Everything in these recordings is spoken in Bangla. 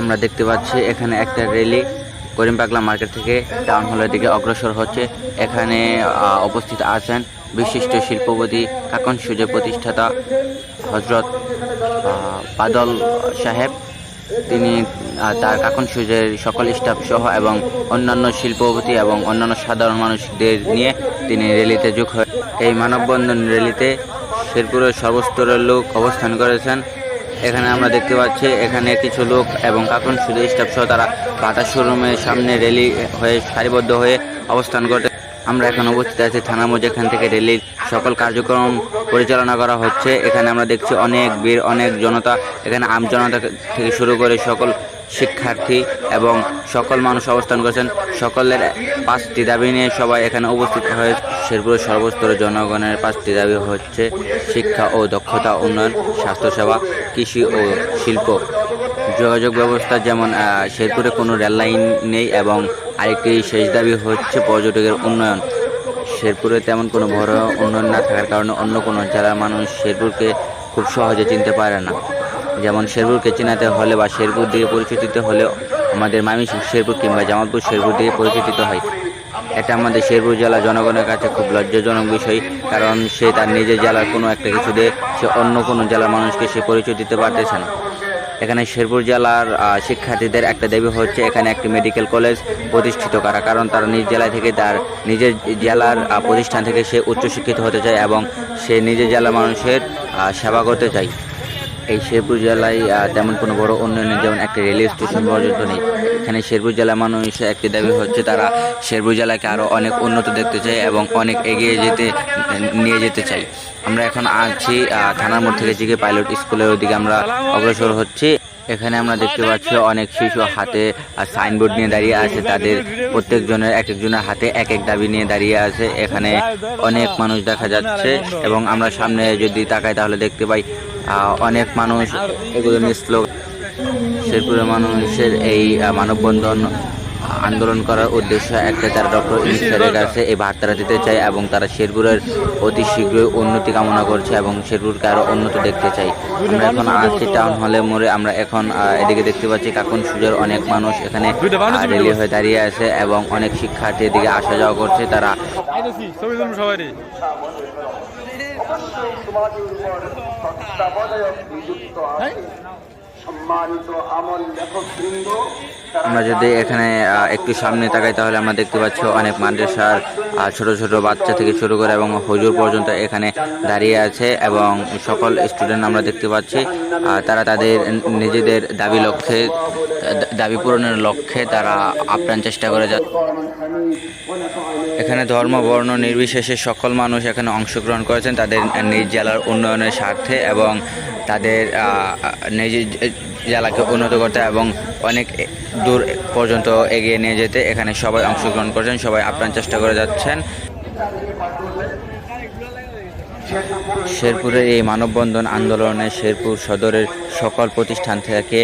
আমরা দেখতে পাচ্ছি এখানে একটা র্যালি করিম পাগলা মার্কেট থেকে টাউন হলের দিকে অগ্রসর হচ্ছে। এখানে উপস্থিত আছেন বিশিষ্ট শিল্পপতি কাকন সুজের প্রতিষ্ঠাতা হজরত বাদল সাহেব। তিনি তার কাকন সুজের সকল স্টাফ সহ এবং অন্যান্য শিল্পপতি এবং অন্যান্য সাধারণ মানুষদের নিয়ে তিনি র্যালিতে যোগ হয়। এই মানববন্ধন র্যালিতে শেরপুরের সর্বস্তরের লোক অবস্থান করেছেন। এখানে আমরা দেখতে পাচ্ছি এখানে কিছু লোক এবং কাকন সুজের স্টাফ সহ তারা বাটা শোরুমের সামনে র্যালি হয়ে সারিবদ্ধ হয়ে অবস্থান করতে। আমরা এখন উপস্থিত আছি থানা মোড়, যেখান থেকে র্যালির সকল কার্যক্রম পরিচালনা করা হচ্ছে। এখানে আমরা দেখছি অনেক ভিড়, অনেক জনতা। এখানে আম জনতা থেকে শুরু করে সকল শিক্ষার্থী এবং সকল মানুষ অবস্থান করেছেন। সকলের 5টি দাবি নিয়ে সবাই এখানে উপস্থিত হয়ে। শেরপুরের সর্বস্তরের জনগণের 5টি দাবি হচ্ছে শিক্ষা ও দক্ষতা উন্নয়ন, স্বাস্থ্যসেবা, কৃষি ও শিল্প, যোগাযোগ ব্যবস্থা। যেমন শেরপুরে কোনো রেল লাইন নেই এবং আরেকটি শেষ দাবি হচ্ছে পর্যটকের উন্নয়ন। শেরপুরে তেমন কোনো বড় উন্নয়ন না থাকার কারণে অন্য কোনো জেলার মানুষ শেরপুরকে খুব সহজে চিনতে পারে না। যেমন শেরপুরকে চেনাতে হলে বা শেরপুর দিয়ে পরিচিত হলে আমাদের ময়মনসিংহ শেরপুর কিংবা জামালপুর শেরপুর দিয়ে পরিচিত হয়। এটা আমাদের শেরপুর জেলা জনগণের কাছে খুব লজ্জাজনক বিষয়, কারণ সে তার নিজের জেলার কোনো একটা কিছু দিয়ে সে অন্য কোনো জেলার মানুষকে সে পরিচয় দিতে পারতেছে না। এখানে শেরপুর জেলার শিক্ষার্থীদের একটা দাবি হচ্ছে এখানে একটি মেডিকেল কলেজ প্রতিষ্ঠিত করা, কারণ তারা নিজ জেলা থেকে তার নিজের জেলার প্রতিষ্ঠান থেকে সে উচ্চশিক্ষিত হতে চায় এবং সে নিজের জেলার মানুষের সেবা করতে চায়। এই শেরপুর জেলায় তেমন কোনো বড় উন্নয়নের যেমন একটা রেলওয়ে স্টেশন পর্যন্ত নেই। এখানে শেরপুর জেলার মানুষের একটি দাবি হচ্ছে তারা শেরপুর জেলাকে আরও অনেক উন্নত দেখতে চায় এবং অনেক এগিয়ে নিয়ে যেতে চাই। আমরা এখন আছি থানার মোড় থেকে জিকে পাইলট স্কুলের ওদিকে আমরা অগ্রসর হচ্ছি। এখানে আমরা দেখতে পাচ্ছি অনেক শিশু হাতে সাইনবোর্ড নিয়ে দাঁড়িয়ে আছে। তাদের প্রত্যেকজনের এক একজনের হাতে এক এক দাবি নিয়ে দাঁড়িয়ে আছে। এখানে অনেক মানুষ দেখা যাচ্ছে এবং আমরা সামনে যদি তাকাই তাহলে দেখতে পাই অনেক মানুষ এগুলো নিয়ে স্লোগান। শেরপুরের মানুষের এই মানববন্ধন আন্দোলন করার উদ্দেশ্য একটা, তারা ডক্টর ইউনূস স্যারের কাছে এই বার্তাটা দিতে চায় এবং তারা শেরপুরের অতি শীঘ্রই উন্নতি কামনা করছে এবং শেরপুরকে আরও উন্নত দেখতে চাই। আমরা এখন আছি টাউন হলে মোড়ে। আমরা এখন এদিকে দেখতে পাচ্ছি কাকন সুজের অনেক মানুষ এখানে রেলি হয়ে দাঁড়িয়ে আছে এবং অনেক শিক্ষার্থী এদিকে আসা যাওয়া করছে। তারা আমরা যদি এখানে একটু সামনে তাকাই তাহলে আমরা দেখতে পাচ্ছি অনেক মাদ্রাসার ছোট ছোট বাচ্চা থেকে শুরু করে এবং হুজুর পর্যন্ত এখানে দাঁড়িয়ে আছে এবং সকল স্টুডেন্ট আমরা দেখতে পাচ্ছি তারা তাদের নিজেদের দাবি পূরণের লক্ষ্যে তারা আপ্রাণ চেষ্টা করে যাচ্ছে। এখানে ধর্ম বর্ণ নির্বিশেষে সকল মানুষ এখানে অংশগ্রহণ করেছেন তাদের নিজ জেলার উন্নয়নের স্বার্থে এবং তাদের নিজ জেলাকে উন্নত করতে এবং অনেক দূর পর্যন্ত এগিয়ে নিয়ে যেতে এখানে সবাই অংশগ্রহণ করছেন, সবাই আপ্রাণ চেষ্টা করে যাচ্ছেন। শেরপুরের এই মানববন্ধন আন্দোলনে শেরপুর সদরের সকল প্রতিষ্ঠান থেকে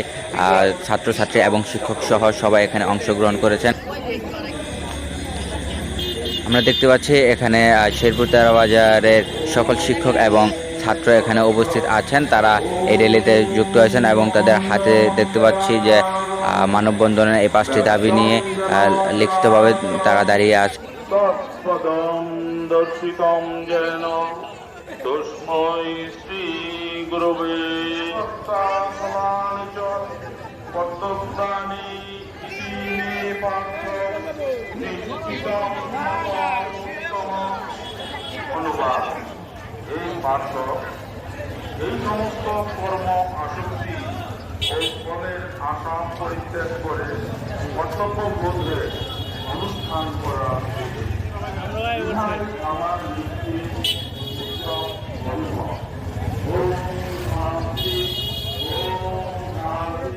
ছাত্রছাত্রী এবং শিক্ষক সহ সবাই এখানে অংশগ্রহণ করেছেন। আমরা দেখতে পাচ্ছি এখানে শেরপুর তেরো বাজারের সকল শিক্ষক এবং ছাত্র এখানে উপস্থিত আছেন। তারা এই র্যালিতে যুক্ত হয়েছেন এবং তাদের হাতে দেখতে পাচ্ছি যে মানববন্ধনের এই 5টি দাবি নিয়ে লিখিতভাবে তারা দাঁড়িয়ে আছে। এই সমস্ত কর্ম আসক্তি ও ফলের আশা পরিত্যাগ করে কর্তব্য বোধে অনুষ্ঠান করা আমার